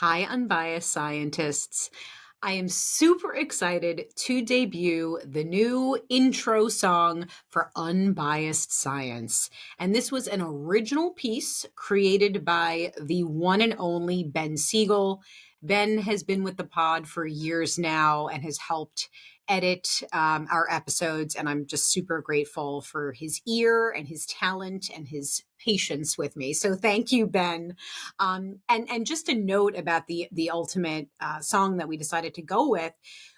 Hi, unbiased scientists. I am super excited to debut the new intro song for Unbiased Science. And this was an original piece created by the one and only Ben Siegel. Ben has been with the pod for years now and has helped edit our episodes. And I'm just super grateful for his ear and his talent and his patience with me. So thank you, Ben. And just a note about the ultimate song that we decided to go with.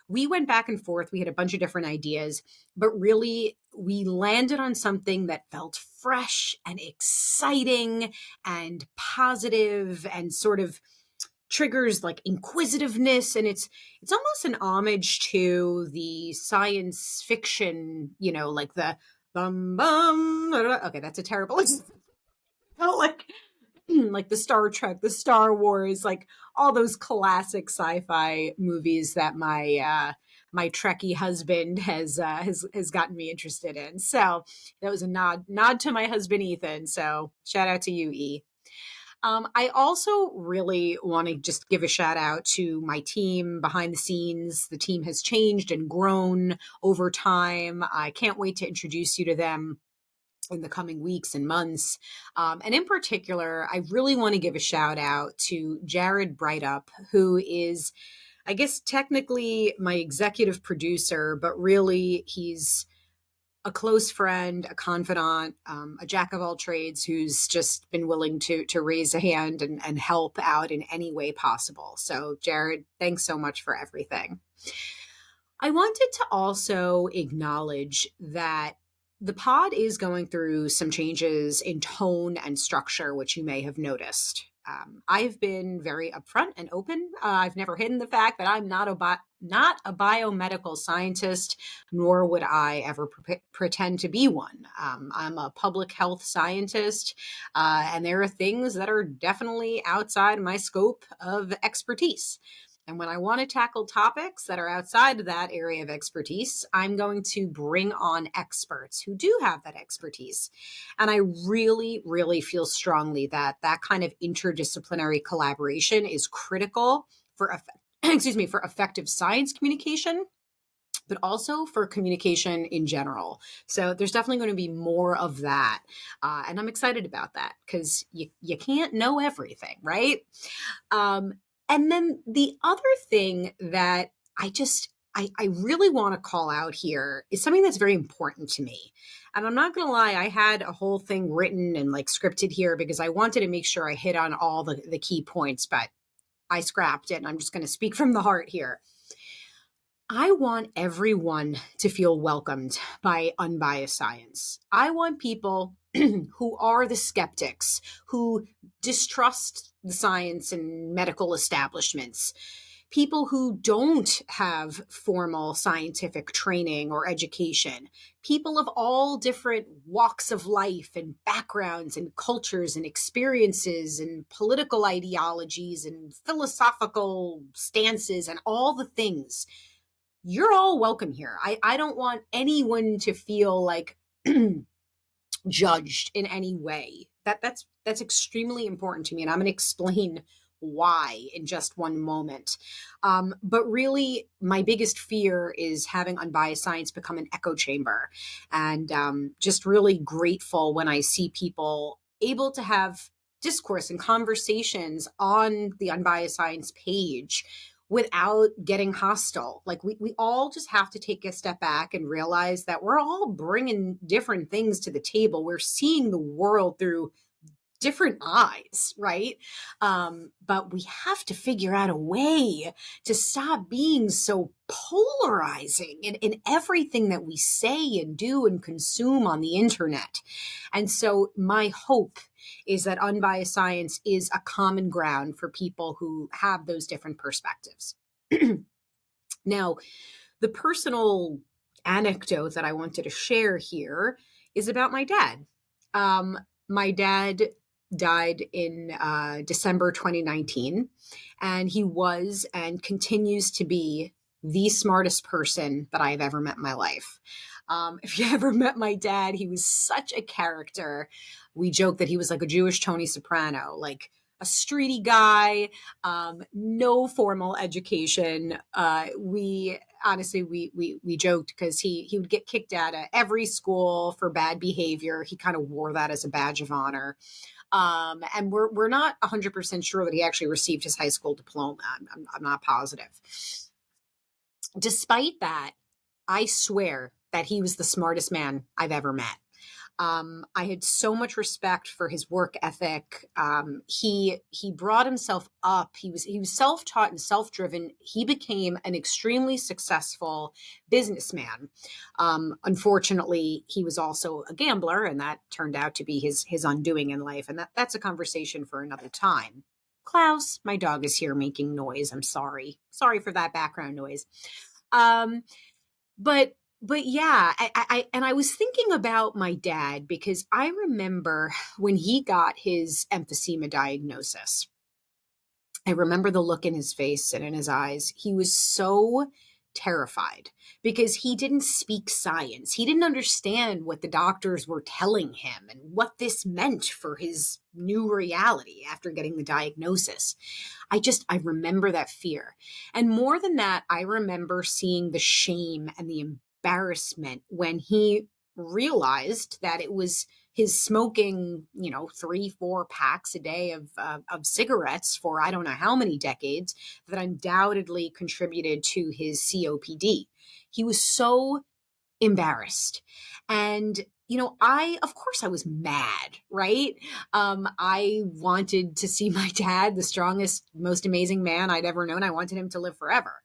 We went back and forth. We had a bunch of different ideas, but really we landed on something that felt fresh and exciting and positive and sort of triggers like inquisitiveness, and it's almost an homage to the science fiction, like the bum bum. Okay, that's a terrible. Felt like the Star Trek, the Star Wars, like all those classic sci-fi movies that my Trekkie husband has gotten me interested in. So that was a nod to my husband Ethan. So shout out to you, E. I also really want to just give a shout out to my team behind the scenes. The team has changed and grown over time. I can't wait to introduce you to them in the coming weeks and months. And in particular, I really want to give a shout out to Jared Breitup, who is, I guess, technically my executive producer, but really he's a close friend, a confidant, a jack of all trades who's just been willing to raise a hand and help out in any way possible. So, Jared, thanks so much for everything. I wanted to also acknowledge that the pod is going through some changes in tone and structure, which you may have noticed. I've been very upfront and open. I've never hidden the fact that I'm not a biomedical scientist, nor would I ever pretend to be one. I'm a public health scientist, and there are things that are definitely outside my scope of expertise. And when I want to tackle topics that are outside of that area of expertise, I'm going to bring on experts who do have that expertise. And I really, really feel strongly that that kind of interdisciplinary collaboration is critical for, for effective science communication, but also for communication in general. So there's definitely going to be more of that. And I'm excited about that because you can't know everything, right? And then the other thing that I really want to call out here is something that's very important to me. And I'm not going to lie, I had a whole thing written and like scripted here because I wanted to make sure I hit on all the key points, but I scrapped it and I'm just going to speak from the heart here. I want everyone to feel welcomed by unbiased science. I want people who are the skeptics, who distrust the science and medical establishments, people who don't have formal scientific training or education, people of all different walks of life and backgrounds and cultures and experiences and political ideologies and philosophical stances and all the things. You're all welcome here. I don't want anyone to feel like judged in any way. That's extremely important to me, and I'm going to explain why in just one moment. But really, my biggest fear is having unbiased science become an echo chamber, and just really grateful when I see people able to have discourse and conversations on the Unbiased Science page without getting hostile. Like we all just have to take a step back and realize that we're all bringing different things to the table. We're seeing the world through different eyes, right? But we have to figure out a way to stop being so polarizing in everything that we say and do and consume on the internet. And so my hope is that unbiased science is a common ground for people who have those different perspectives. Now, the personal anecdote that I wanted to share here is about my dad. My dad died in December 2019, and he was and continues to be the smartest person that I've ever met in my life. If you ever met my dad, he was such a character. We joke that he was like a Jewish Tony Soprano, like a streety guy, no formal education. We honestly we joked because he would get kicked out of every school for bad behavior. He kind of wore that as a badge of honor. And we're not 100% sure that he actually received his high school diploma. I'm not positive. Despite that, I swear that he was the smartest man I've ever met. I had so much respect for his work ethic. He brought himself up. He was self-taught and self-driven. He became an extremely successful businessman. Unfortunately, he was also a gambler, and that turned out to be his undoing in life. And that's a conversation for another time. Klaus, my dog, is here making noise. I'm sorry. Sorry for that background noise. But yeah, I was thinking about my dad because I remember when he got his emphysema diagnosis. I remember the look in his face and in his eyes. He was so terrified because he didn't speak science. He didn't understand what the doctors were telling him and what this meant for his new reality after getting the diagnosis. I remember that fear. And more than that, I remember seeing the shame and the embarrassment when he realized that it was his smoking, 3-4 packs a day of cigarettes for I don't know how many decades that undoubtedly contributed to his COPD. He was so embarrassed. And of course I was mad, right? I wanted to see my dad, the strongest, most amazing man I'd ever known. I wanted him to live forever.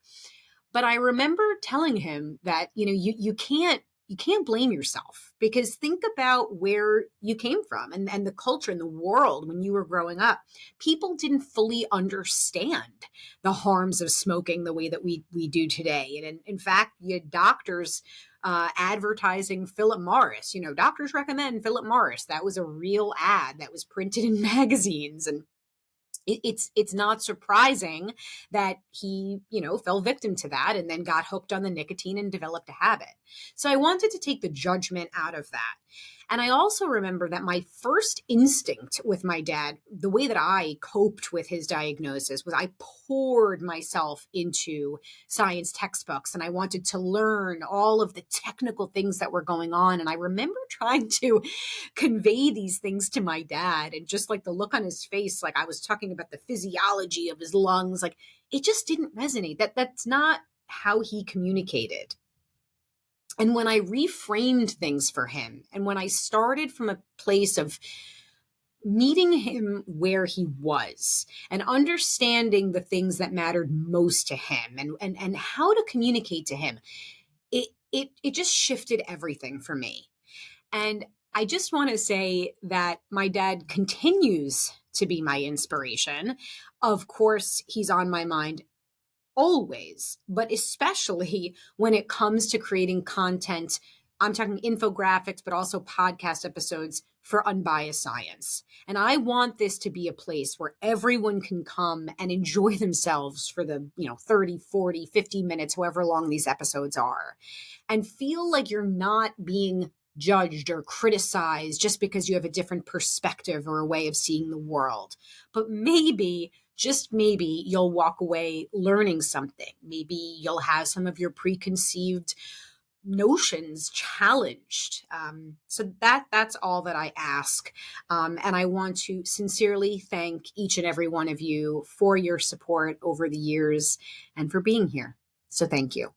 But I remember telling him that, you can't blame yourself, because think about where you came from and the culture and the world when you were growing up. People didn't fully understand the harms of smoking the way that we do today. And in fact, you had doctors advertising Philip Morris. Doctors recommend Philip Morris. That was a real ad that was printed in magazines. And it's not surprising that he, fell victim to that and then got hooked on the nicotine and developed a habit. So I wanted to take the judgment out of that. And I also remember that my first instinct with my dad, the way that I coped with his diagnosis, was I poured myself into science textbooks and I wanted to learn all of the technical things that were going on. And I remember trying to convey these things to my dad, and just like the look on his face, like I was talking about the physiology of his lungs, like it just didn't resonate. That's not how he communicated. And when I reframed things for him, and when I started from a place of meeting him where he was and understanding the things that mattered most to him and how to communicate to him, it just shifted everything for me. And I just want to say that my dad continues to be my inspiration. Of course, he's on my mind always, but especially when it comes to creating content. I'm talking infographics, but also podcast episodes for Unbiased Science. And I want this to be a place where everyone can come and enjoy themselves for the 30, 40, 50 minutes, however long these episodes are, and feel like you're not being judged or criticized just because you have a different perspective or a way of seeing the world. But maybe, just maybe, you'll walk away learning something. Maybe you'll have some of your preconceived notions challenged. So that's all that I ask. And I want to sincerely thank each and every one of you for your support over the years and for being here. So thank you.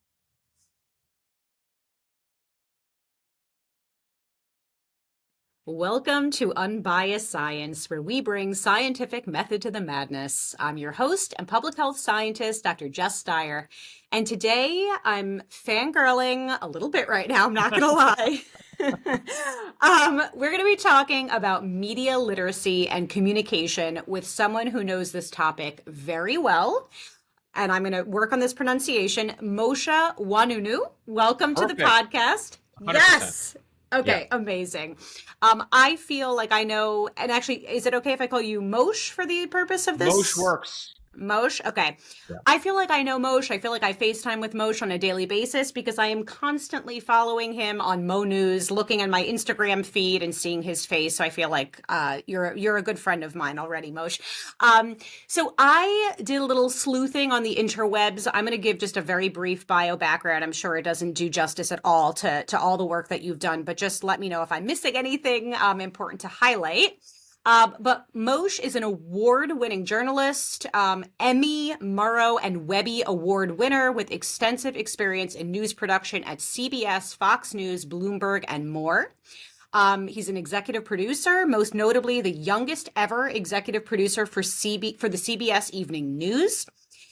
Welcome to Unbiased Science, where we bring scientific method to the madness. I'm your host and public health scientist, Dr. Jess Steyer. And today I'm fangirling a little bit right now, I'm not going to lie. We're going to be talking about media literacy and communication with someone who knows this topic very well. And I'm going to work on this pronunciation. Mosheh Wanunu, welcome to the podcast. 100%. Yes. Okay, Yeah. Amazing. I feel like I know, and actually, is it okay if I call you Mosh for the purpose of this? Mosh works. Moshe? Okay. Yeah. I feel like I know Moshe. I feel like I FaceTime with Moshe on a daily basis because I am constantly following him on Mo News, looking at my Instagram feed and seeing his face. So I feel like you're a good friend of mine already, Moshe. So I did a little sleuthing on the interwebs. I'm going to give just a very brief bio background. I'm sure it doesn't do justice at all to all the work that you've done, but just let me know if I'm missing anything important to highlight. But Moshe is an award-winning journalist, Emmy, Murrow, and Webby Award winner with extensive experience in news production at CBS, Fox News, Bloomberg, and more. He's an executive producer, most notably the youngest ever executive producer for the CBS Evening News.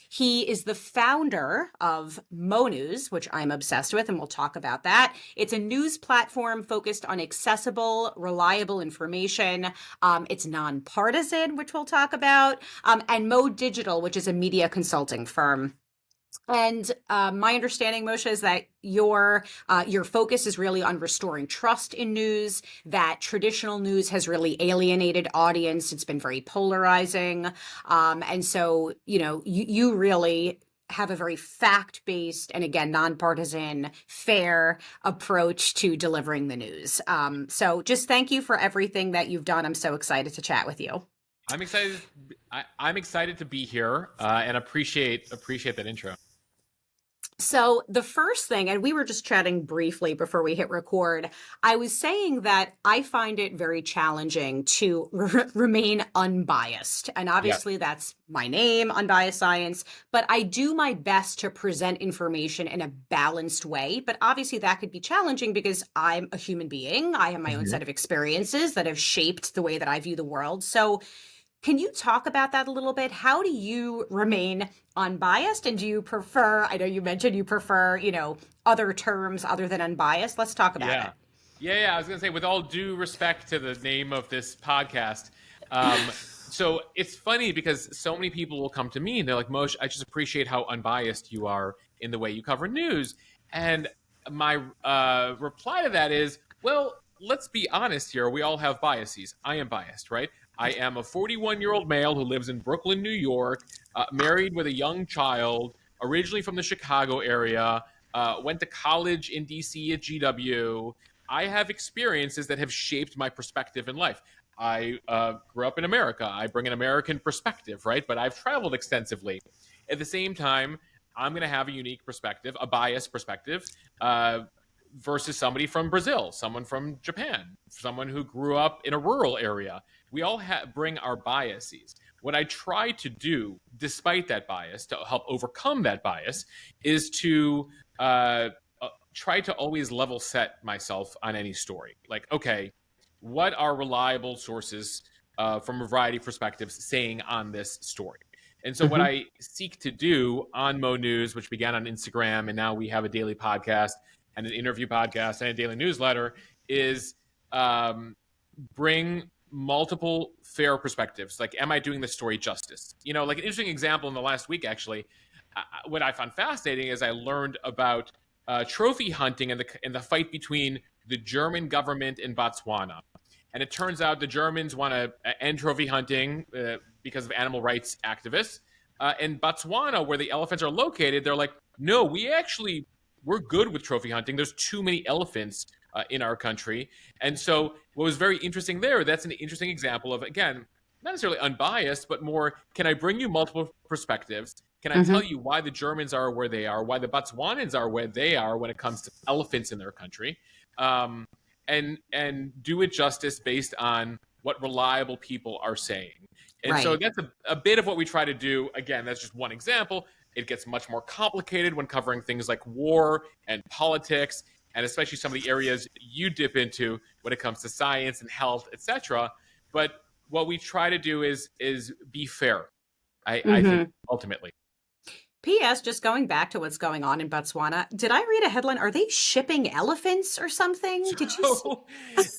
He is the founder of Mo News, which I'm obsessed with, and we'll talk about that. It's a news platform focused on accessible, reliable information. It's non-partisan, which we'll talk about, and Mo Digital, which is a media consulting firm. And my understanding, Moshe, is that your focus is really on restoring trust in news, that traditional news has really alienated audience. It's been very polarizing. And so, you really have a very fact-based and, again, nonpartisan, fair approach to delivering the news. So just thank you for everything that you've done. I'm so excited to chat with you. I'm excited. I'm excited to be here and appreciate that intro. So the first thing, and we were just chatting briefly before we hit record, I was saying that I find it very challenging to remain unbiased. And obviously that's my name, Unbiased Science, but I do my best to present information in a balanced way. But obviously that could be challenging because I'm a human being. I have my own set of experiences that have shaped the way that I view the world. So can you talk about that a little bit? How do you remain unbiased? And do you prefer, I know you mentioned you prefer, other terms other than unbiased. Let's talk about it. Yeah. I was going to say, with all due respect to the name of this podcast, so it's funny because so many people will come to me and they're like, Moshe, I just appreciate how unbiased you are in the way you cover news. And my reply to that is, well, let's be honest here. We all have biases. I am biased, right? I am a 41-year-old male who lives in Brooklyn, New York, married with a young child, originally from the Chicago area, went to college in DC at GW. I have experiences that have shaped my perspective in life. I grew up in America. I bring an American perspective, right? But I've traveled extensively. At the same time, I'm going to have a unique perspective, a biased perspective, versus somebody from Brazil, someone from Japan, someone who grew up in a rural area. We all bring our biases. What I try to do, despite that bias, to help overcome that bias, is to try to always level set myself on any story. Like, okay, what are reliable sources from a variety of perspectives saying on this story? And so what I seek to do on Mo News, which began on Instagram, and now we have a daily podcast and an interview podcast and a daily newsletter, is bring multiple fair perspectives. Like, am I doing this story justice? Like an interesting example in the last week, actually, what I found fascinating is I learned about trophy hunting and the fight between the German government and Botswana. And it turns out the Germans want to end trophy hunting because of animal rights activists. In Botswana, where the elephants are located, they're like, no, we're good with trophy hunting. There's too many elephants in our country. And so what was very interesting there, that's an interesting example of, again, not necessarily unbiased, but more, can I bring you multiple perspectives? Can I tell you why the Germans are where they are, why the Botswanans are where they are when it comes to elephants in their country? And do it justice based on what reliable people are saying. And so that's a bit of what we try to do. Again, that's just one example. It gets much more complicated when covering things like war and politics, and especially some of the areas you dip into when it comes to science and health, etc. But what we try to do is be fair, I think, ultimately. P.S. Just going back to what's going on in Botswana, did I read a headline? Are they shipping elephants or something? Did you?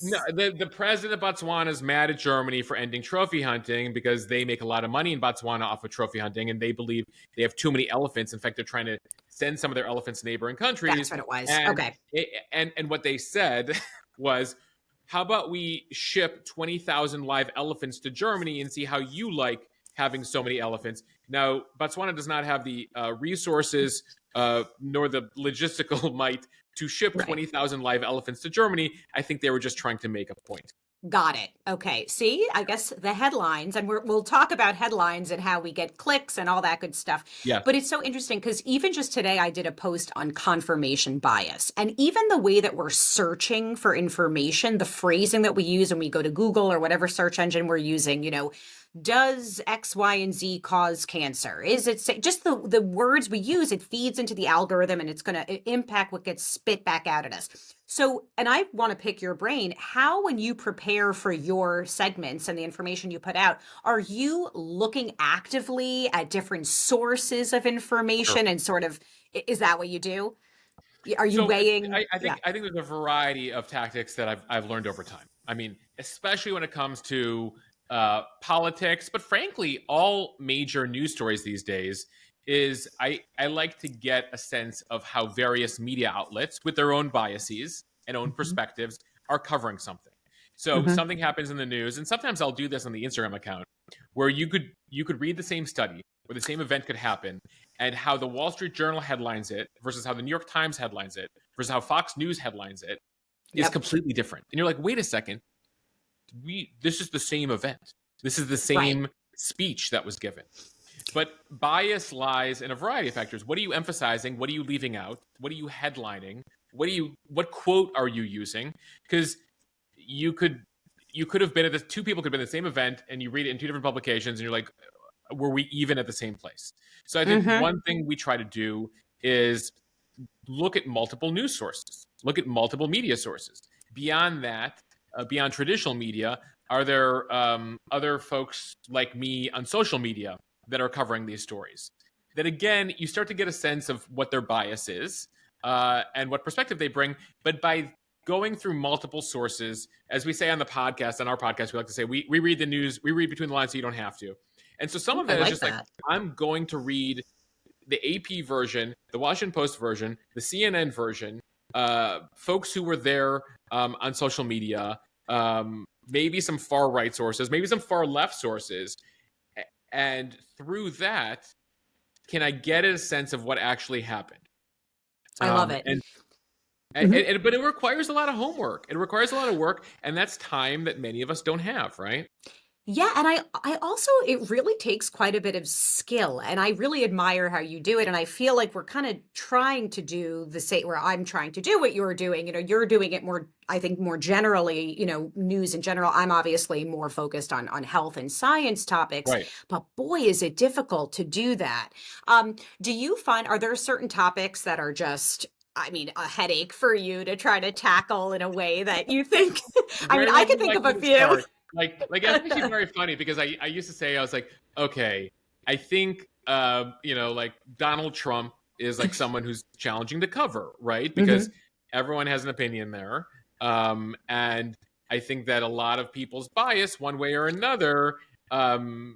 No, the president of Botswana is mad at Germany for ending trophy hunting because they make a lot of money in Botswana off of trophy hunting, and they believe they have too many elephants. In fact, they're trying to send some of their elephants to neighboring countries. That's what it was. And what they said was, how about we ship 20,000 live elephants to Germany and see how you like having so many elephants. Now, Botswana does not have the resources nor the logistical might to ship Right. 20,000 live elephants to Germany. I think they were just trying to make a point. Got it. Okay. See, I guess the headlines, and we'll talk about headlines and how we get clicks and all that good stuff. Yeah. But it's so interesting because even just today, I did a post on confirmation bias. And even the way that we're searching for information, the phrasing that we use when we go to Google or whatever search engine we're using, does X, Y, and Z cause cancer? Is it just the words we use? It feeds into the algorithm and it's going to impact what gets spit back out at us. So, and I want to pick your brain. How, when you prepare for your segments and the information you put out, are you looking actively at different sources of information Sure. and sort of, is that what you do? Are you So weighing? I Yeah. think there's a variety of tactics that I've learned over time. I mean, especially when it comes to politics, but frankly, all major news stories these days is I like to get a sense of how various media outlets with their own biases and own Mhm. perspectives are covering something. So Mhm. something happens in the news, and sometimes I'll do this on the Instagram account where you could read the same study where the same event could happen and how the Wall Street Journal headlines it versus how the New York Times headlines it versus how Fox News headlines it is Yep. completely different. And you're like, wait a second, this is the same event. This is the Right. same speech that was given. But bias lies in a variety of factors. What are you emphasizing? What are you leaving out? What are you headlining? What quote are you using? Because you could have been at this, two people could have been at the same event and you read it in two different publications and you're like, were we even at the same place? So I think Mhm. one thing we try to do is look at multiple news sources, look at multiple media sources. Beyond that, beyond traditional media, are there other folks like me on social media that are covering these stories? That again, you start to get a sense of what their bias is and what perspective they bring. But by going through multiple sources, as we say on the podcast, on our podcast, we like to say we read the news, we read between the lines so you don't have to. And so some Ooh, of I that is like just like, that. I'm going to read the AP version, the Washington Post version, the CNN version, folks who were there on social media, maybe some far right sources, maybe some far left sources. And through that, can I get a sense of what actually happened? I love Um, it. and, and, Mhm. and but it requires a lot of homework. It requires a lot of work, and that's time that many of us don't have, right? Yeah, and I also it really takes quite a bit of skill, and I really admire how you do it, and I feel like we're kind of trying to do the same where I'm trying to do what you're doing. You're doing it more, I think, more generally, news in general. I'm obviously more focused on health and science topics, Right. but boy, is it difficult to do that. Do you find are there certain topics that are just I mean, a headache for you to try to tackle in a way that you think I mean, Where I would could you think like of me a to few. start? It's actually very funny because I used to say, I was like, okay, I think like Donald Trump is like someone who's challenging to cover, right? Because Mhm. everyone has an opinion there. And I think that a lot of people's bias, one way or another, um,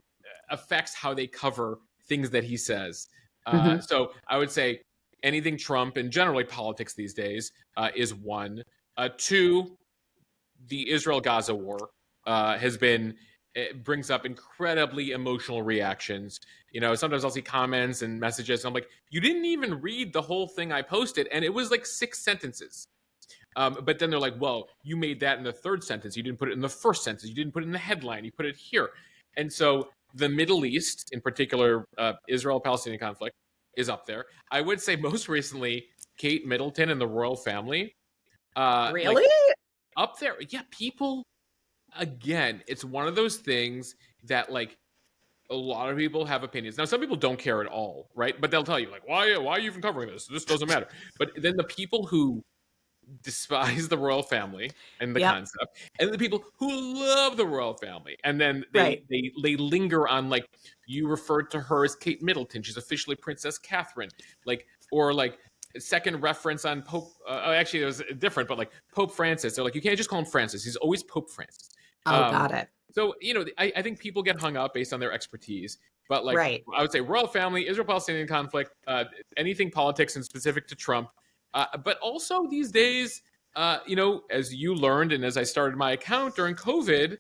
affects how they cover things that he says. Mhm. So I would say anything Trump and generally politics these days is one. Two, the Israel-Gaza war has been it brings up incredibly emotional reactions. Sometimes I'll see comments and messages, and I'm like, "You didn't even read the whole thing I posted, and it was like 6 sentences." But then they're like, "Well, you made that in the third sentence. You didn't put it in the first sentence. You didn't put it in the headline. You put it here." And so the Middle East, in particular, Israel-Palestinian conflict, is up there. I would say most recently, Kate Middleton and the royal family, like Really? up there. Yeah, people again, it's one of those things that like a lot of people have opinions. Now, some people don't care at all, right? But they'll tell you like, why are you even covering this? This doesn't matter. But then the people who despise the royal family and the Yep. concept, and the people who love the royal family, and then Right. they linger on like you referred to her as Kate Middleton. She's officially Princess Catherine, like or like second reference on Pope. Actually, it was different, but like Pope Francis. They're like you can't just call him Francis. He's always Pope Francis. Oh, Um, got it. so I think people get hung up based on their expertise. But like Right. I would say, royal family, Israel-Palestinian conflict, anything politics and specific to Trump, but also these days, as you learned and as I started my account during COVID,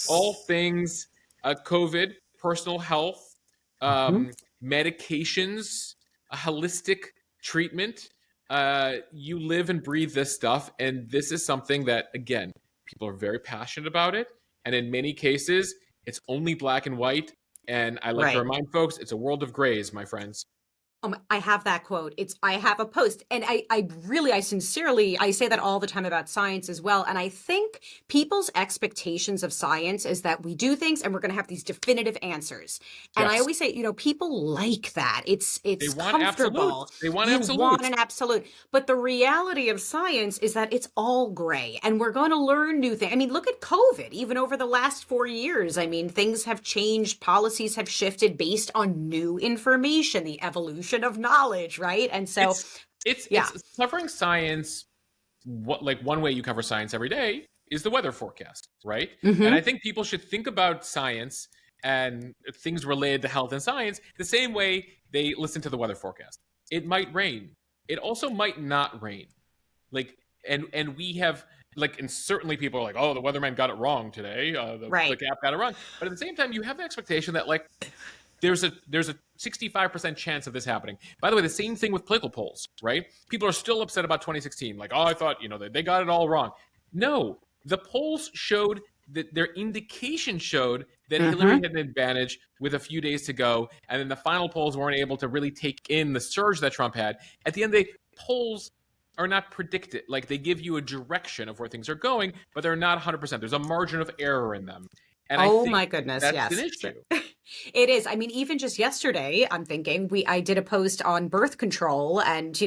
all things COVID, personal health, Mhm. medications, a holistic treatment. You live and breathe this stuff, and this is something that, again, people are very passionate about it. And in many cases, it's only black and white. And I like to Right. remind folks, it's a world of grays, my friends. I have that quote. I have a post, and I sincerely, I say that all the time about science as well. And I think people's expectations of science is that we do things and we're going to have these definitive answers. And I Yes. always say, people like that. They It's want comfortable. absolutes. They want You want absolutes. an absolute. But the reality of science is that it's all gray, and we're going to learn new things. I mean, look at COVID. Even over the last 4 years, I mean, things have changed, policies have shifted based on new information, the evolution of knowledge, right? And so, yeah. It's covering science. What, like, one way you cover science every day is the weather forecast, right? And I Mm-hmm. think people should think about science and things related to health and science the same way they listen to the weather forecast. It might rain. It also might not rain. Like, and we have, like, and certainly people are like, oh, the weatherman got it wrong today. The Right. gap got it wrong. But at the same time, you have the expectation that, like, there's a 65% chance of this happening. By the way, the same thing with political polls, right? People are still upset about 2016. Like, oh, I thought, they got it all wrong. No, the polls showed that their indication showed that Hillary Mm-hmm. had an advantage with a few days to go, and then the final polls weren't able to really take in the surge that Trump had. At the end of the day, polls are not predicted. Like, they give you a direction of where things are going, but they're not 100%. There's a margin of error in them. And I Oh think my goodness, that's an yes. issue. It is. I mean, even just yesterday, I'm thinking I did a post on birth control, and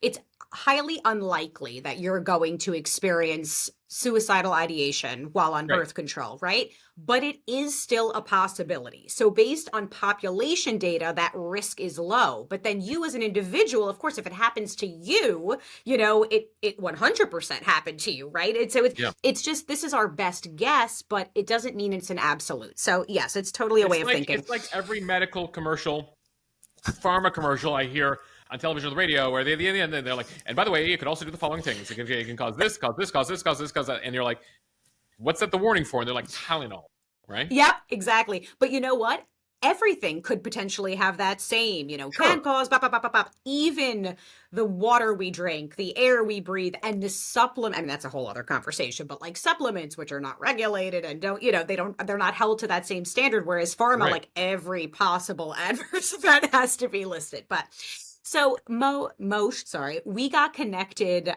it's highly unlikely that you're going to experience suicidal ideation while on Right. birth control, right? But it is still a possibility. So based on population data, that risk is low. But then you as an individual, of course, if it happens to you, it 100% happened to you, right? And so Yeah. it's just, this is our best guess, but it doesn't mean it's an absolute. So yes, it's totally a way of thinking. It's like every medical commercial, pharma commercial I hear on television or the radio, where they at the end they're like, and by the way, it could also do the following things. It can cause this, cause this, cause this, cause this, cause that. And you're like, what's that the warning for? And they're like, Tylenol, right? Yep, exactly. But you know what? Everything could potentially have that same, can Sure. cause, bop, bop, bop, bop, bop. Even the water we drink, the air we breathe, and the supplement. I mean, that's a whole other conversation, but like supplements, which are not regulated and they're not held to that same standard. Whereas pharma, Right. like every possible adverse event has to be listed. But so Mosh, sorry, we got connected.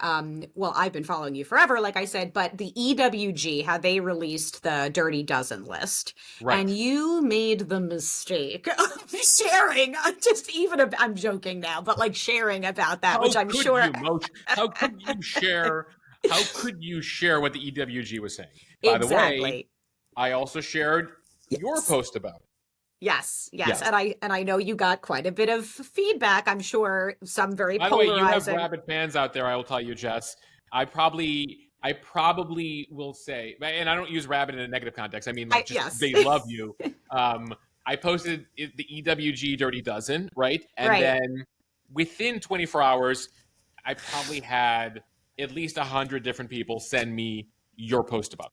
Well, I've been following you forever, like I said, but the EWG, how they released the Dirty Dozen list, and Right. you made the mistake of sharing, I'm joking now, but like sharing about that, How which I'm could sure you, Moch? How could you share? How could you share what the EWG was saying? By the way, exactly. I also shared your Yes. post about it. Yes, Yes. and I know you got quite a bit of feedback. I'm sure some very By the way, you have polarizing. rabid fans out there. I will tell you, Jess. I probably will say, and I don't use rabid in a negative context. I mean, like, just Yes, they love you. I posted the EWG Dirty Dozen, right? And right. then within 24 hours, I probably had at least 100 different people send me your post about it.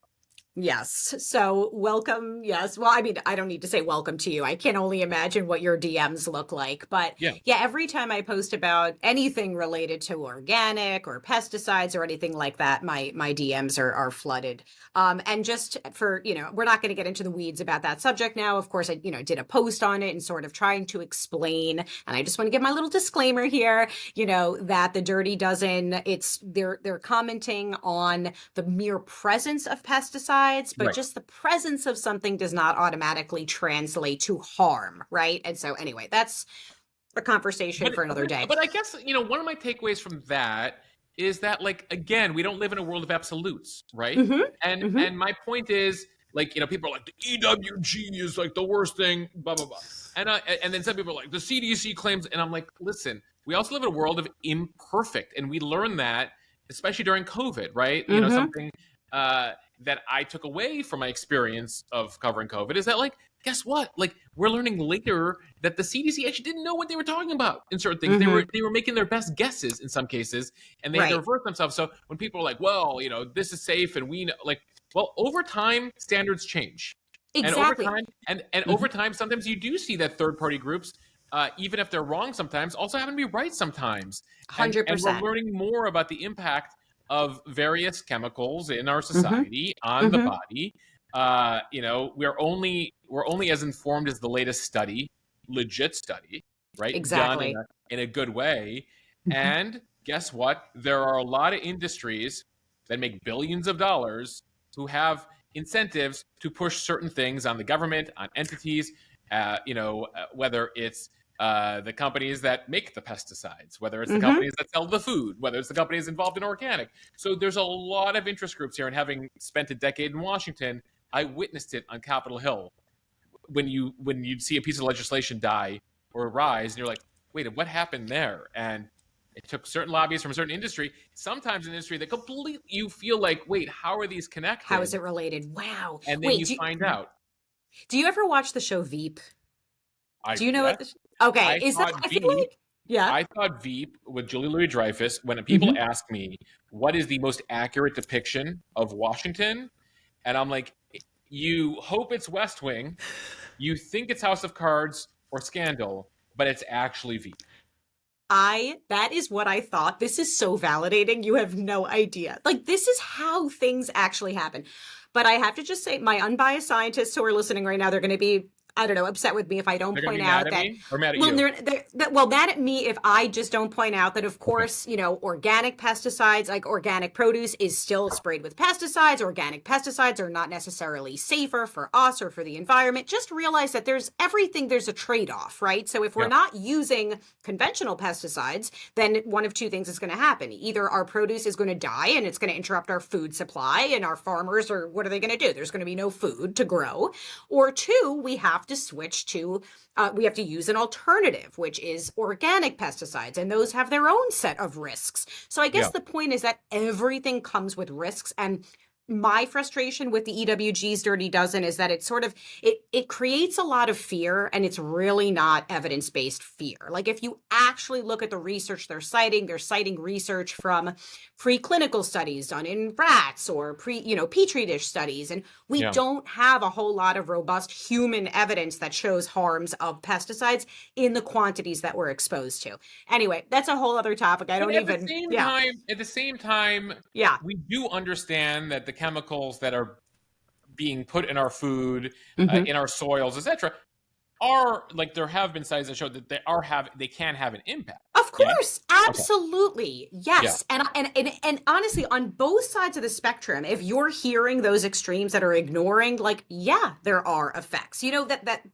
Yes. So welcome. Yes. Well, I mean, I don't need to say welcome to you. I can only imagine what your DMs look like. But Yeah. yeah, every time I post about anything related to organic or pesticides or anything like that, my DMs are flooded. And just for, we're not going to get into the weeds about that subject now. Of course, I, did a post on it and sort of trying to explain. And I just want to give my little disclaimer here, that the Dirty Dozen, they're commenting on the mere presence of pesticides, but Right. just the presence of something does not automatically translate to harm, right? And so anyway, that's a conversation for another day. But I guess, one of my takeaways from that is that, like, again, we don't live in a world of absolutes, right? Mm-hmm. And Mm-hmm. and my point is, like, people are like, the EWG is like the worst thing, blah blah blah. And then some people are like, the CDC claims, and I'm like, listen, we also live in a world of imperfect, and we learn that especially during COVID, right? Mm-hmm. Something that I took away from my experience of covering COVID is that, like, guess what? Like, we're learning later that the CDC actually didn't know what they were talking about in certain things. Mm-hmm. They were making their best guesses in some cases, and they had to Right. revert themselves. So when people are like, well, this is safe, and we know, like, well, over time standards change. And over Exactly. time, and over time, sometimes you do see that third party groups, even if they're wrong sometimes, also happen to be right sometimes. And we're 100%. learning more about the impact of various chemicals in our Mm-hmm. society on the Mm-hmm. body. We're only as informed as the latest study, legit study, right? Done Exactly. in a good way. Mm-hmm. And guess what? There are a lot of industries that make billions of dollars who have incentives to push certain things on the government, on entities, whether it's the companies that make the pesticides, whether it's the Mm-hmm. companies that sell the food, whether it's the companies involved in organic. So there's a lot of interest groups here. And having spent a decade in Washington, I witnessed it on Capitol Hill when you'd see a piece of legislation die or rise, and you're like, wait, what happened there? And it took certain lobbyists from a certain industry, sometimes an industry that completely you feel like, wait, how are these How is connected? it related? Wow. And then Wait, you find out. do you ever watch the show Veep? I Do you know Yes, what okay, I is that thought I feel Veep. like yeah. I thought Veep with Julie Louis Dreyfus. When people Mm-hmm. ask me what is the most accurate depiction of Washington, and I'm like, you hope it's West Wing, you think it's House of Cards or Scandal, but it's actually Veep. That is what I thought. This is so validating. You have no idea. Like, this is how things actually happen. But I have to just say, my unbiased scientists who are listening right now, they're going to be, I don't know, upset with me if I don't They're gonna point be mad out at that, me or mad at well, you. well, mad at me if I just don't point out that, of Okay. course, organic pesticides, like organic produce, is still sprayed with pesticides. Organic pesticides are not necessarily safer for us or for the environment. Just realize that there's a trade off, right? So if we're Yeah. not using conventional pesticides, then one of two things is going to happen. Either our produce is going to die and it's going to interrupt our food supply, and our farmers are, what are they going to do? There's going to be no food to grow. Or two, we have to switch to, we have to use an alternative, which is organic pesticides, and those have their own set of risks. So I guess Yeah. the point is that everything comes with risks, and my frustration with the EWG's Dirty Dozen is that it creates a lot of fear, and it's really not evidence-based fear. Like, if you actually look at the research they're citing research from preclinical studies done in rats or petri dish studies, and we Yeah. don't have a whole lot of robust human evidence that shows harms of pesticides in the quantities that we're exposed to. Anyway, that's a whole other topic. I But don't even yeah. at the same time, Yeah. we do understand that the chemicals that are being put in our food, Mhm. in our soils, etc., are like there have been studies that show that they can have an impact. Of Yeah. course, Okay. absolutely. Yeah. Yes. And honestly, on both sides of the spectrum, if you're hearing those extremes that are ignoring, like, yeah, there are effects.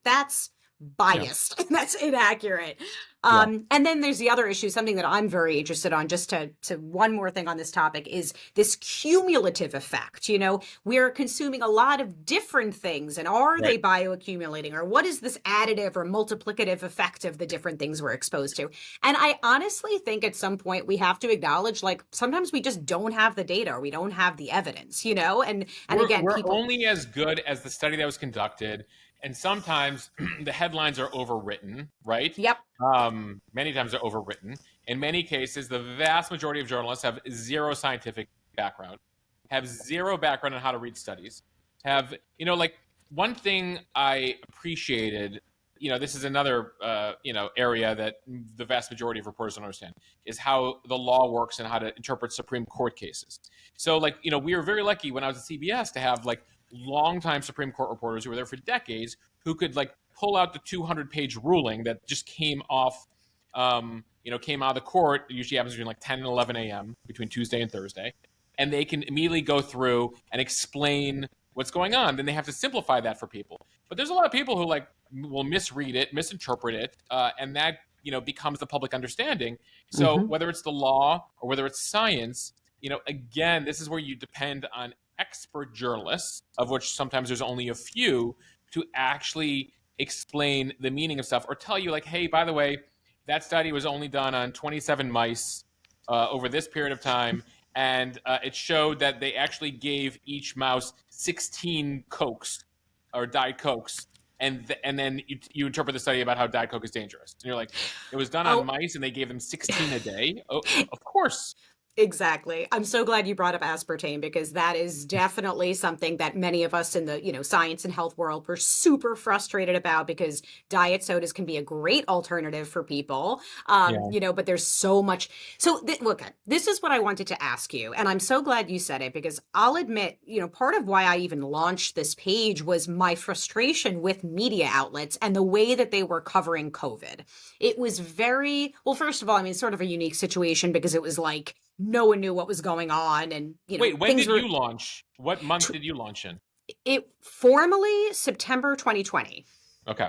That's Yeah. biased. That's inaccurate. Yeah. And then there's the other issue, something that I'm very interested on, just to one more thing on this topic, is this cumulative effect. We're consuming a lot of different things, and are Right. they bioaccumulating, or what is this additive or multiplicative effect of the different things we're exposed to? And I honestly think at some point we have to acknowledge, like, sometimes we just don't have the data, or we don't have the evidence, and again, We're people. only as good as the study that was conducted, and sometimes the headlines are overwritten, right? Yep. Many times they're overwritten. In many cases, the vast majority of journalists have zero scientific background, have zero background on how to read studies, have like one thing I appreciated. This is another area that the vast majority of reporters don't understand is how the law works and how to interpret Supreme Court cases. So, like, we were very lucky when I was at CBS to have like longtime Supreme Court reporters who were there for decades who could like pull out the 200-page ruling that just came off, came out of the court. It usually happens between like 10 and 11 a.m. between Tuesday and Thursday, and they can immediately go through and explain what's going on. Then they have to simplify that for people. But there's a lot of people who like will misread it, misinterpret it, and that becomes the public understanding. So Mm-hmm. whether it's the law or whether it's science, again, this is where you depend on expert journalists, of which sometimes there's only a few, to actually explain the meaning of stuff or tell you, like, hey, by the way, that study was only done on 27 mice over this period of time. And it showed that they actually gave each mouse 16 Cokes or Diet Cokes. And then you interpret the study about how Diet Coke is dangerous. And you're like, it was done on Oh, mice and they gave them 16 a day? Oh, of course. Exactly. I'm so glad you brought up aspartame because that is definitely something that many of us in the, science and health world were super frustrated about because diet sodas can be a great alternative for people. Yeah. But there's so much. So look, this is what I wanted to ask you, and I'm so glad you said it because I'll admit, part of why I even launched this page was my frustration with media outlets and the way that they were covering COVID. It was very, well, first of all, I mean, sort of a unique situation because it was like no one knew what was going on and, Wait, when things did were you launch? What month did you launch in? it formally September 2020. Okay.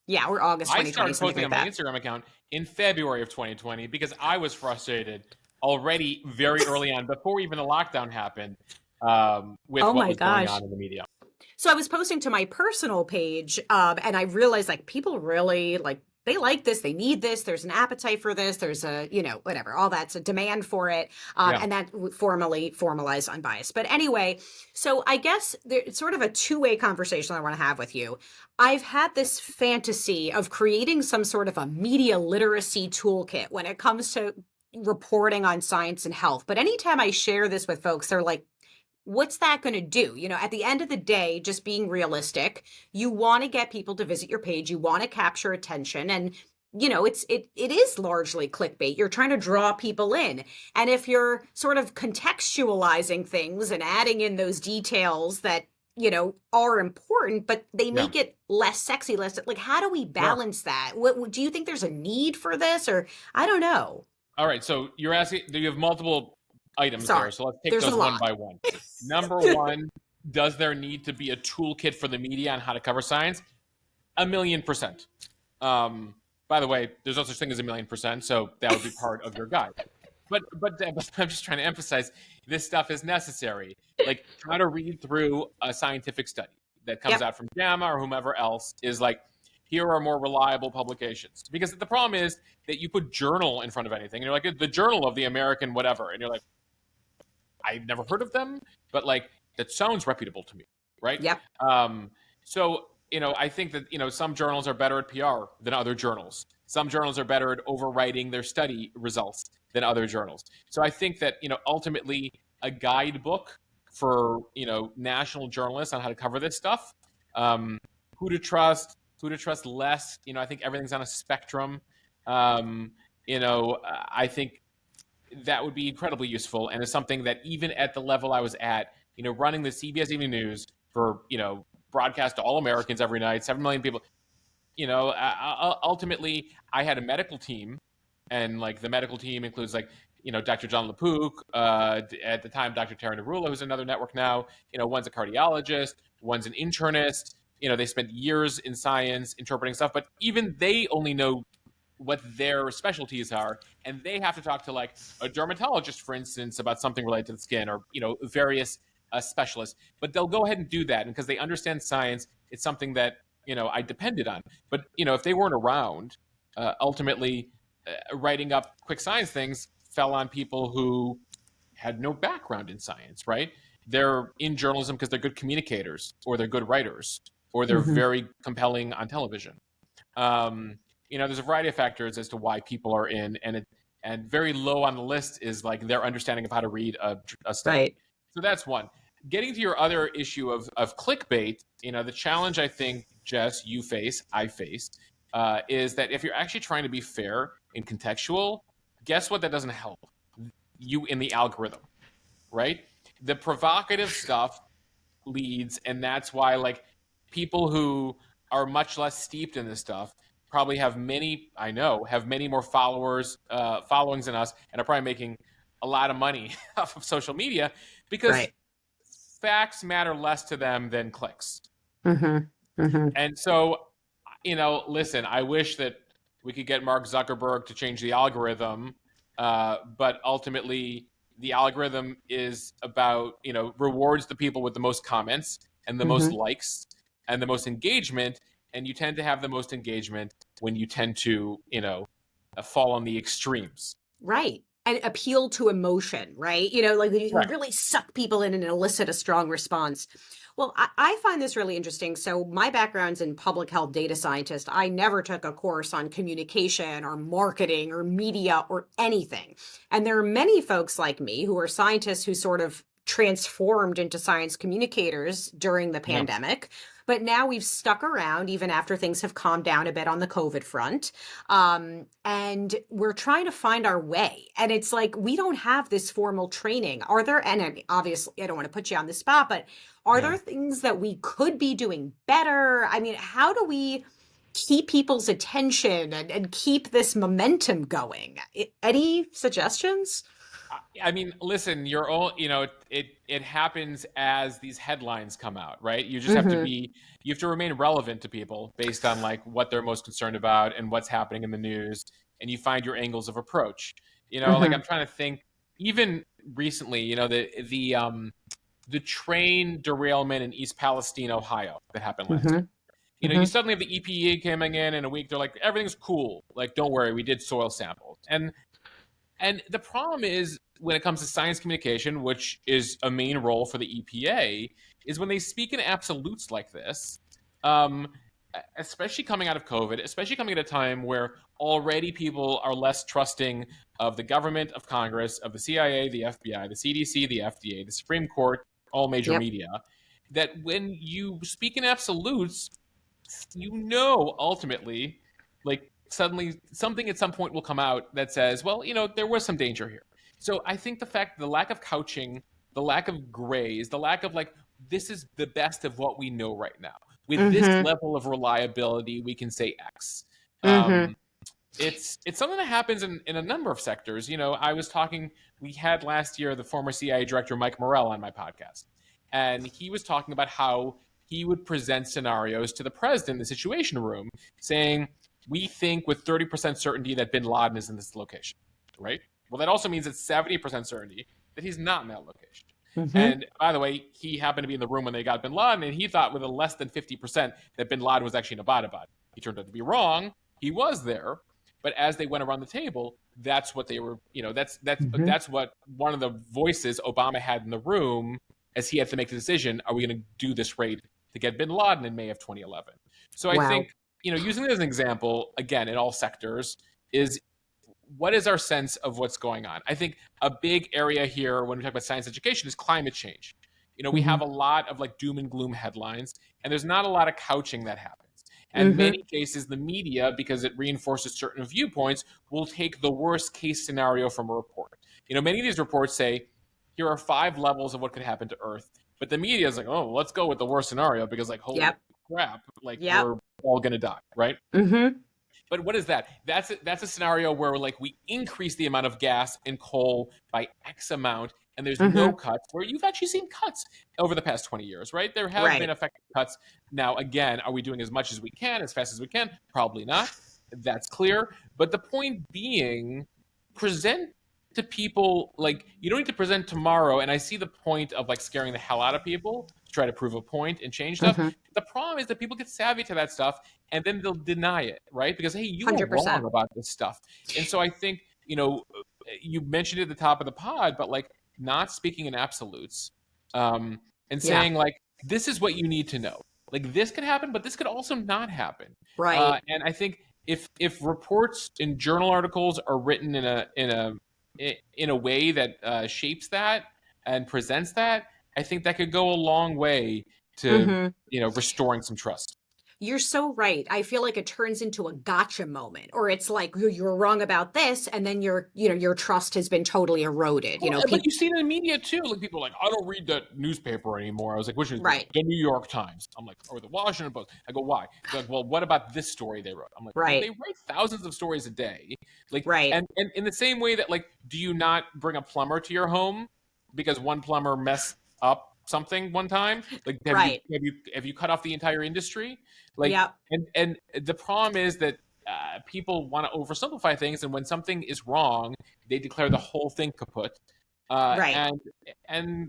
Yeah, or August I 2020, started something posting like on my that. Instagram account in February of 2020 because I was frustrated already very early on, before even the lockdown happened, with Oh what my was going gosh. on in the media. So I was posting to my personal page, and I realized like people really like they like this, they need this. There's an appetite for this. There's a whatever, all that's a demand for it, Yeah. and that formally formalized Unbiased. But anyway, so I guess it's sort of a two-way conversation I want to have with you. I've had this fantasy of creating some sort of a media literacy toolkit when it comes to reporting on science and health. But anytime I share this with folks, they're like, what's that going to do? At the end of the day, just being realistic, you want to get people to visit your page, you want to capture attention, and it is largely clickbait. You're trying to draw people in. And if you're sort of contextualizing things and adding in those details that are important, but they Yeah. make it less sexy, less like, how do we Sure. balance that? What do you think there's a need for this, or I don't know? All right. So you're asking, you have multiple items there. Sorry, So let's take there's a those one lot. by one. Number one, does there need to be a toolkit for the media on how to cover science? 1,000,000%. By the way, there's no such thing as 1,000,000%, so that would be part of your guide. But I'm just trying to emphasize this stuff is necessary. Like, try to read through a scientific study that comes Yep. out from JAMA or whomever else is like, here are more reliable publications. Because the problem is that you put journal in front of anything, and you're like, the Journal of the American whatever, and you're like, I've never heard of them, but like that sounds reputable to me, right? Yep. Um, so I think that some journals are better at PR than other journals. Some journals are better at overwriting their study results than other journals. So I think that ultimately a guidebook for national journalists on how to cover this stuff, who to trust less. I think everything's on a spectrum. I think that would be incredibly useful, and is something that even at the level I was at, running the CBS Evening News for broadcast to all Americans every night, 7 million people. Ultimately, I had a medical team, and like the medical team includes like Dr. John LaPook, at the time Dr. Tara Narula, who's another network now. One's a cardiologist, one's an internist. They spent years in science interpreting stuff, but even they only know what their specialties are, and they have to talk to like a dermatologist, for instance, about something related to the skin, or various specialists. But they'll go ahead and do that, and because they understand science, it's something that I depended on. But if they weren't around, ultimately, writing up quick science things fell on people who had no background in science. Right? They're in journalism because they're good communicators, or they're good writers, or they're Mm-hmm. very compelling on television. Um, there's a variety of factors as to why people are in, and very low on the list is like their understanding of how to read a study. Right. So that's one. Getting to your other issue of clickbait, the challenge I think, Jess, you face, I face, is that if you're actually trying to be fair and contextual, guess what? That doesn't help you in the algorithm, right? The provocative stuff leads, and that's why like people who are much less steeped in this stuff probably have many more followings than us, and are probably making a lot of money off of social media because Right. facts matter less to them than clicks. Mm-hmm. Mm-hmm. And so, listen, I wish that we could get Mark Zuckerberg to change the algorithm, but ultimately, the algorithm is about, rewards the people with the most comments and the most Mm-hmm. likes and the most engagement. And you tend to have the most engagement when you tend to, fall on the extremes. Right. And appeal to emotion, right? Like you Right. really suck people in and elicit a strong response. Well, I find this really interesting. So my background's in public health data scientist. I never took a course on communication or marketing or media or anything. And there are many folks like me who are scientists who sort of transformed into science communicators during the Yeah. pandemic. But now we've stuck around even after things have calmed down a bit on the COVID front. And we're trying to find our way. And it's like, we don't have this formal training. Are there, and obviously, I don't want to put you on the spot, but are Yeah. there things that we could be doing better? I mean, how do we keep people's attention and keep this momentum going? Any suggestions? I mean, listen, you're all, it happens as these headlines come out, right? You just have to Mm-hmm. be, you have to remain relevant to people based on like what they're most concerned about and what's happening in the news, and you find your angles of approach. Like Mm-hmm. I'm trying to think, even recently, the train derailment in East Palestine, Ohio, that happened last year. Mm-hmm. You Mm-hmm. suddenly have the EPA coming in a week. They're like, everything's cool. Like, don't worry, we did soil samples. And the problem is when it comes to science communication, which is a main role for the EPA, is when they speak in absolutes like this, um, especially coming out of COVID, especially coming at a time where already people are less trusting of the government, of Congress, of the CIA, the FBI, the CDC, the FDA, the Supreme Court, all major Yep. media, that when you speak in absolutes, ultimately, like suddenly something at some point will come out that says, well, there was some danger here. So I think the fact, the lack of couching, the lack of grays, the lack of like, this is the best of what we know right now. With this Mm-hmm. level of reliability, we can say X. Mm-hmm. Um, it's something that happens in a number of sectors. I was talking, we had last year the former CIA director Mike Morell on my podcast, and he was talking about how he would present scenarios to the president in the Situation Room, saying, "We think with 30% certainty that Bin Laden is in this location." Right. Well, that also means it's 70% certainty that he's not in that location. Mm-hmm. And by the way, he happened to be in the room when they got Bin Laden, and he thought with a less than 50% that Bin Laden was actually in Abbottabad. He turned out to be wrong. He was there, but as they went around the table, that's what they were. Mm-hmm. That's what one of the voices Obama had in the room as he had to make the decision: are we going to do this raid to get Bin Laden in May of 2011? So I Wow. think using it as an example again in all sectors is what is our sense of what's going on? I think a big area here when we talk about science education is climate change. We Mm-hmm. have a lot of like doom and gloom headlines, and there's not a lot of couching that happens. And Mm-hmm. many cases, the media, because it reinforces certain viewpoints, will take the worst case scenario from a report. Many of these reports say, here are 5 levels of what could happen to Earth. But the media is like, oh, let's go with the worst scenario because, like, holy Yep. crap, like, Yep. we're all going to die, right? Mm-hmm. But what is that? That's a scenario where like we increase the amount of gas and coal by X amount, and there's no Mm-hmm. cuts. Where you've actually seen cuts over the past 20 years, right? There have been Right. effective cuts. Now, again, are we doing as much as we can, as fast as we can? Probably not. That's clear. But the point being, present to people like you don't need to present tomorrow. And I see the point of like scaring the hell out of people to try to prove a point and change stuff. Mm-hmm. The problem is that people get savvy to that stuff and then they'll deny it, right? Because hey, you were wrong 100%. about this stuff. And so I think, you mentioned it at the top of the pod, but like not speaking in absolutes, and Yeah. saying like this is what you need to know. Like this could happen, but this could also not happen. Right. And I think if reports in journal articles are written in a way that shapes that and presents that, I think that could go a long way to Mm-hmm. restoring some trust. You're so right. I feel like it turns into a gotcha moment, or it's like you're wrong about this, and then your trust has been totally eroded. Well, but People. you see it in the media too. Like people are like, I don't read that newspaper anymore. I was like, which newspaper? Right. The New York Times. I'm like, or the Washington Post. I go, why? They're like, well, what about this story they wrote? I'm like, well, they Right. write thousands of stories a day. Like, Right. and in the same way that like, do you not bring a plumber to your home because one plumber messed up something one time? Like, Right. have you cut off the entire industry? Like, Yep. and the problem is that people want to oversimplify things, and when something is wrong, they declare the whole thing kaput. Right. And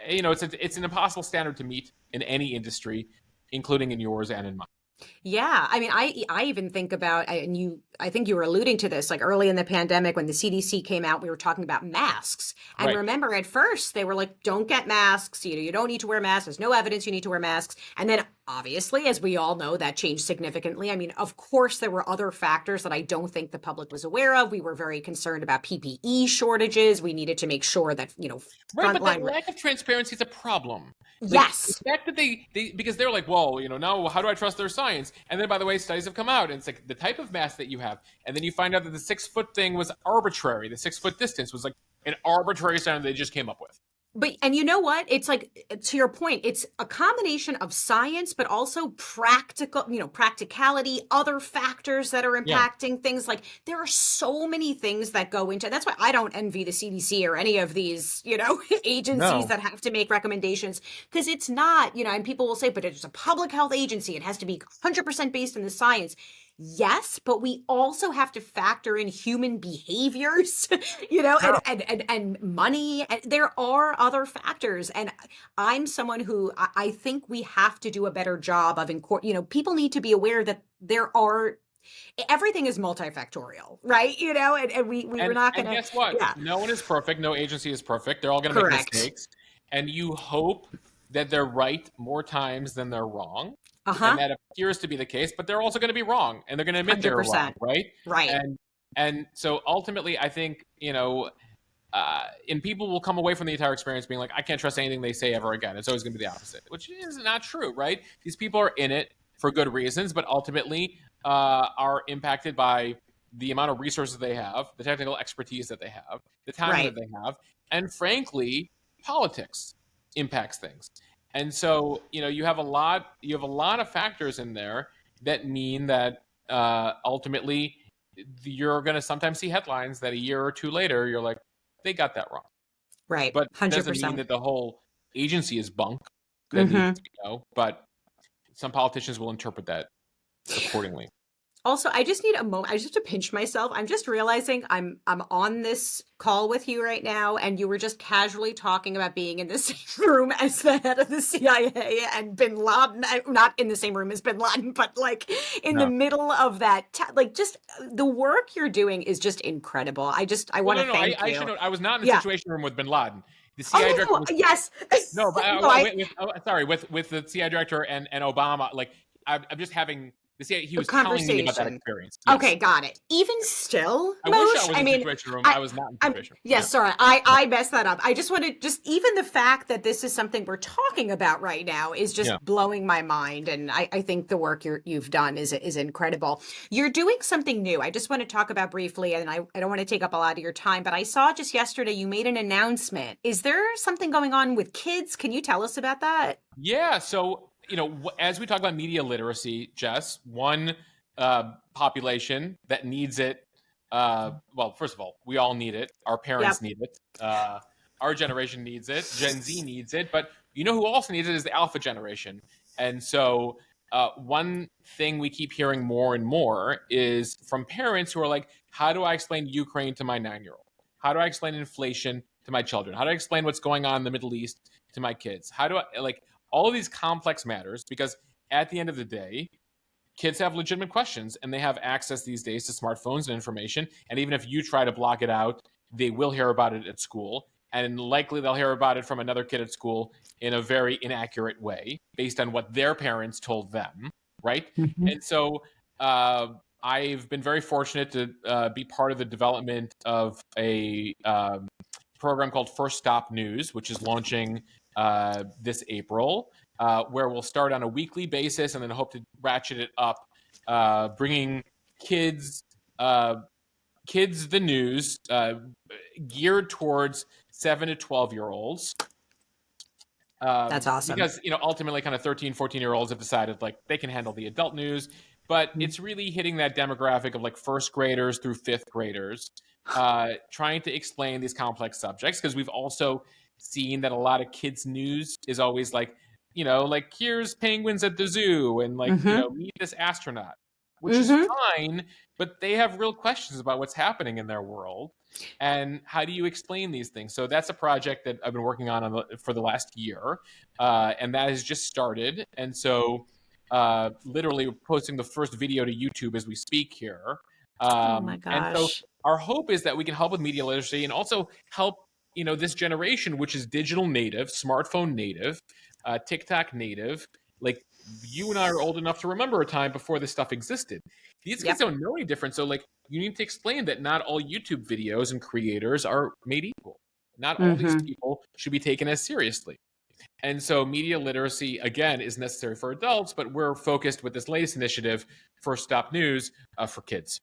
it's an impossible standard to meet in any industry, including in yours and in mine. Yeah, I mean, I even think about, and I think you were alluding to this, like early in the pandemic when the CDC came out, we were talking about masks. And Right. remember, at first they were like, "Don't get masks. You don't need to wear masks. There's no evidence you need to wear masks." And then, obviously, as we all know, that changed significantly. I mean, of course, there were other factors that I don't think the public was aware of. We were very concerned about PPE shortages. We needed to make sure that Right, but that frontline. lack of transparency is a problem. Like the Yes, fact that they because they're like, well, now how do I trust their science? And then by the way, studies have come out, and it's like the type of mask that you have, and then you find out that the 6 foot thing was arbitrary. The 6 foot distance was like an arbitrary standard they just came up with. but and you know what? It's like, to your point, it's a combination of science, but also practicality, other factors that are Yeah. impacting things. Like there are so many things that go into. That's why I don't envy the CDC or any of these, agencies No. that have to make recommendations, because it's not, and people will say, but it's a public health agency. It has to be 100% based in the science. Yes, but we also have to factor in human behaviors, Sure. and money. And there are other factors. And I'm someone who I think we have to do a better job of, people need to be aware that everything is multifactorial, right? And we were not And going to, guess what? yeah, No one is perfect. No agency is perfect. They're all going to make correct. mistakes, and you hope that they're right more times than they're wrong, Uh and huh. that appears to be the case. But they're also going to be wrong, and they're going to admit they're wrong, 100%. right? Right. And so ultimately, I think and people will come away from the entire experience being like, I can't trust anything they say ever again. It's always going to be the opposite, which is not true, right? These people are in it for good reasons, but ultimately are impacted by the amount of resources they have, the technical expertise that they have, the time that Right. they have, and frankly, politics impacts things. And so, you have a lot of factors in there that mean that ultimately you're going to sometimes see headlines that a year or two later you're like, they got that wrong. Right. But it doesn't mean 100%. that the whole agency is bunk that needs Mm-hmm. to go. But some politicians will interpret that accordingly. Also, I just need a moment. I just have to pinch myself. I'm just realizing I'm on this call with you right now, and you were just casually talking about being in the same room as the head of the CIA and Bin Laden. Not in the same room as Bin Laden, but like in the No. middle of that. Like just the work you're doing is just incredible. I Well, want to no. I, thank I should you. note I was not in a Yeah. situation room with Bin Laden. The Oh CIA director no, was no. Yes. no, but No, I. sorry, with the CIA director and Obama. Like I'm just having the CIA. He A was telling me about that conversation. experience. Okay, Yes, got it. Even still, I wish I Mosh, was I in mean, situation room. I, I was not in I'm, situation room. yes, Yeah. sorry, I messed that up. I just wanted, just even the fact that this is something we're talking about right now is Yeah. just blowing my mind. And I think the work you've done is incredible. You're doing something new. I just want to talk about briefly, and I don't want to take up a lot of your time, but I saw just yesterday you made an announcement. Is there something going on with kids? Can you tell us about that? Yeah. So, as we talk about media literacy, Jess, one population that needs it, well, first of all, we all need it. Our parents Yep. need it. Our generation needs it. Gen Z needs it. But you know who also needs it is the alpha generation. And so, one thing we keep hearing more and more is from parents who are like, how do I explain Ukraine to my 9 year old? How do I explain inflation to my children? How do I explain what's going on in the Middle East to my kids? How do I, like, all of these complex matters? Because at the end of the day, kids have legitimate questions and they have access these days to smartphones and information. And even if you try to block it out, they will hear about it at school. And likely they'll hear about it from another kid at school in a very inaccurate way based on what their parents told them. Right. Mhm. And so I've been very fortunate to be part of the development of a program called First Stop News, which is launching this April, where we'll start on a weekly basis and then hope to ratchet it up, bringing kids kids the news geared towards 7 to 12 year olds. That's awesome. Because ultimately kind of 13, 14 year olds have decided like they can handle the adult news, but Mm. it's really hitting that demographic of like first graders through fifth graders, trying to explain these complex subjects, because we've also seen that a lot of kids news is always like, like here's penguins at the zoo and like, Mm-hmm. meet this astronaut, which is Mm-hmm. fine, but they have real questions about what's happening in their world. And how do you explain these things? So that's a project that I've been working on for the last year, and that has just started. And so literally posting the first video to YouTube as we speak here. Oh my And so gosh. our hope is that we can help with media literacy and also help, this generation, which is digital native, smartphone native, TikTok native. Like, you and I are old enough to remember a time before this stuff existed. These kids Yep. don't know any different. So, like, you need to explain that not all YouTube videos and creators are made equal. Not all these Mm-hmm. people should be taken as seriously. And so media literacy, again, is necessary for adults, but we're focused with this latest initiative, First Stop News, for kids.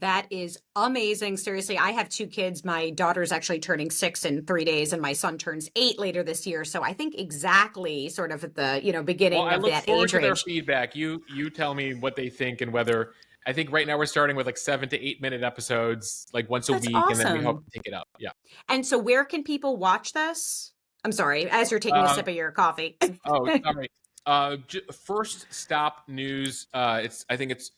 That is amazing. Seriously, I have 2 kids. My daughter's actually turning 6 in 3 days, and my son turns 8 later this year. So I think exactly sort of at the Well, beginning I of look that forward age to their range. feedback. You tell me what they think and whether. I think right now we're starting with like 7 to 8 minute episodes, like once a That's week, and then we hope awesome. to take it up. Yeah. And so where can people watch this? I'm sorry, as you're taking a Um, sip of your coffee. oh, sorry. First Stop News. I think it's.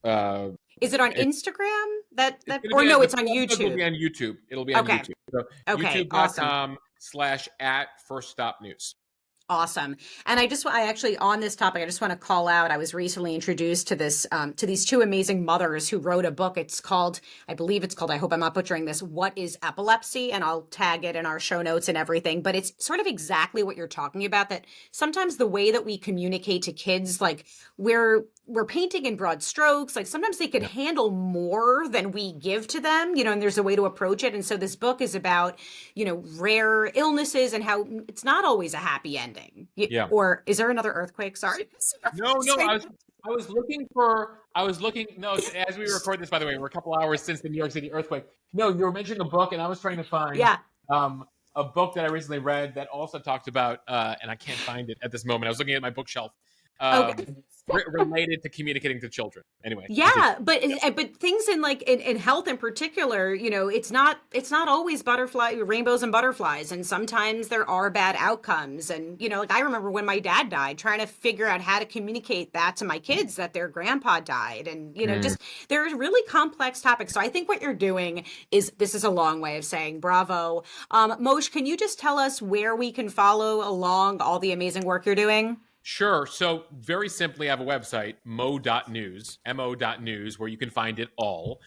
Uh, Is it on it, Instagram? That it's that going to or be no, the it's on episodes will be YouTube. on YouTube. It'll be on Okay. YouTube. So Okay, awesome. youtube.com/at First Stop News. Awesome. And I actually, on this topic, I just want to call out, I was recently introduced to this, to these 2 amazing mothers who wrote a book. It's called, I believe it's called, I hope I'm not butchering this, What is Epilepsy? And I'll tag it in our show notes and everything. But it's sort of exactly what you're talking about, that sometimes the way that we communicate to kids, like we're painting in broad strokes, like sometimes they could Yeah. handle more than we give to them, and there's a way to approach it. And so this book is about, rare illnesses and how it's not always a happy ending. Yeah. Or is there another earthquake? Sorry. No, I was looking. No, as we record this, by the way, we're a couple hours since the New York City earthquake. No, you were mentioning a book, and I was trying to find Yeah. a book that I recently read that also talked about, and I can't find it at this moment. I was looking at my bookshelf, Okay. related to communicating to children. Anyway, continue. Yeah, but things in like in health in particular, it's not always rainbows and butterflies, and sometimes there are bad outcomes. And like I remember when my dad died, trying to figure out how to communicate that to my kids that their grandpa died, and just there's really complex topics. So I think what you're doing this is a long way of saying bravo. Moshe, can you just tell us where we can follow along all the amazing work you're doing? Sure. So very simply, I have a website, mo.news, where you can find it all.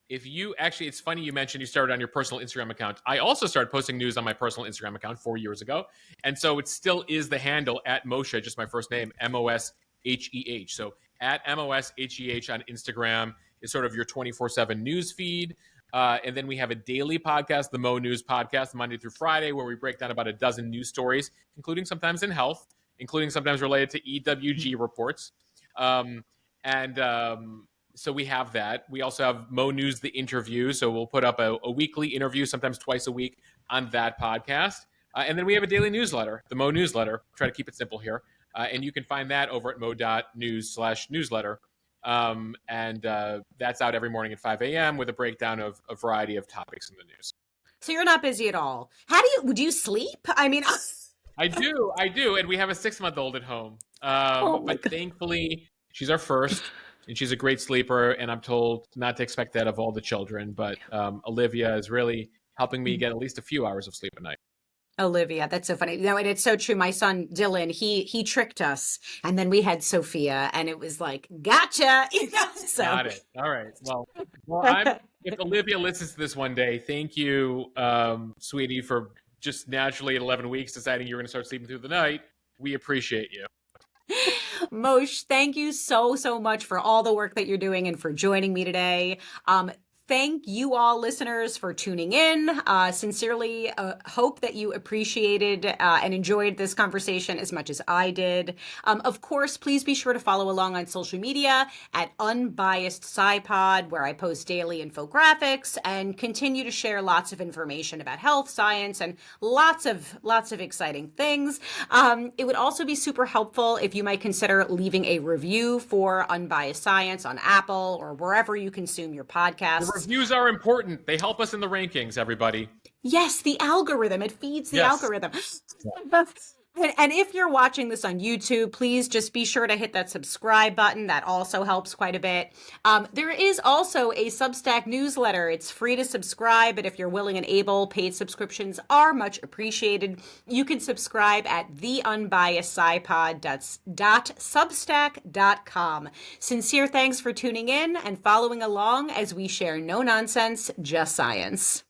If you actually, it's funny you mentioned you started on your personal Instagram account. I also started posting news on my personal Instagram account 4 years ago. And so it still is the handle at Mosheh, just my first name, Mosheh. So at Mosheh on Instagram is sort of your 24/7 news feed. And then we have a daily podcast, the Mo News Podcast, Monday through Friday, where we break down about a dozen news stories, including sometimes in health, including sometimes related to EWG reports. So we have that. We also have Mo News, the interview. So we'll put up a weekly interview, sometimes twice a week on that podcast. And then we have a daily newsletter, the Mo Newsletter. Try to keep it simple here. And you can find that over at mo.news/newsletter. That's out every morning at 5 a.m. with a breakdown of a variety of topics in the news. So you're not busy at all. How do you sleep? I mean, I do, and we have a 6-month-old at home. oh my But God. thankfully, she's our first, and she's a great sleeper. And I'm told not to expect that of all the children. But Olivia is really helping me get at least a few hours of sleep a night. Olivia, that's so funny. No, and it's so true. My son Dylan, he tricked us, and then we had Sophia, and it was like, gotcha. So Got it. All right. Well, if Olivia listens to this one day, thank you, sweetie, for just naturally at 11 weeks deciding you're going to start sleeping through the night. We appreciate you. Moshe, thank you so much for all the work that you're doing and for joining me today. Thank you all listeners for tuning in. Sincerely hope that you appreciated and enjoyed this conversation as much as I did. Of course, please be sure to follow along on social media at Unbiased SciPod, where I post daily infographics and continue to share lots of information about health, science, and lots of exciting things. It would also be super helpful if you might consider leaving a review for Unbiased Science on Apple or wherever you consume your podcasts. The reviews are important. They help us in the rankings, everybody. Yes, the algorithm. It feeds the Yes. algorithm. And if you're watching this on YouTube, please just be sure to hit that subscribe button. That also helps quite a bit. There is also a Substack newsletter. It's free to subscribe, but if you're willing and able, paid subscriptions are much appreciated. You can subscribe at theunbiasedscipod.substack.com. Sincere thanks for tuning in and following along as we share no nonsense, just science.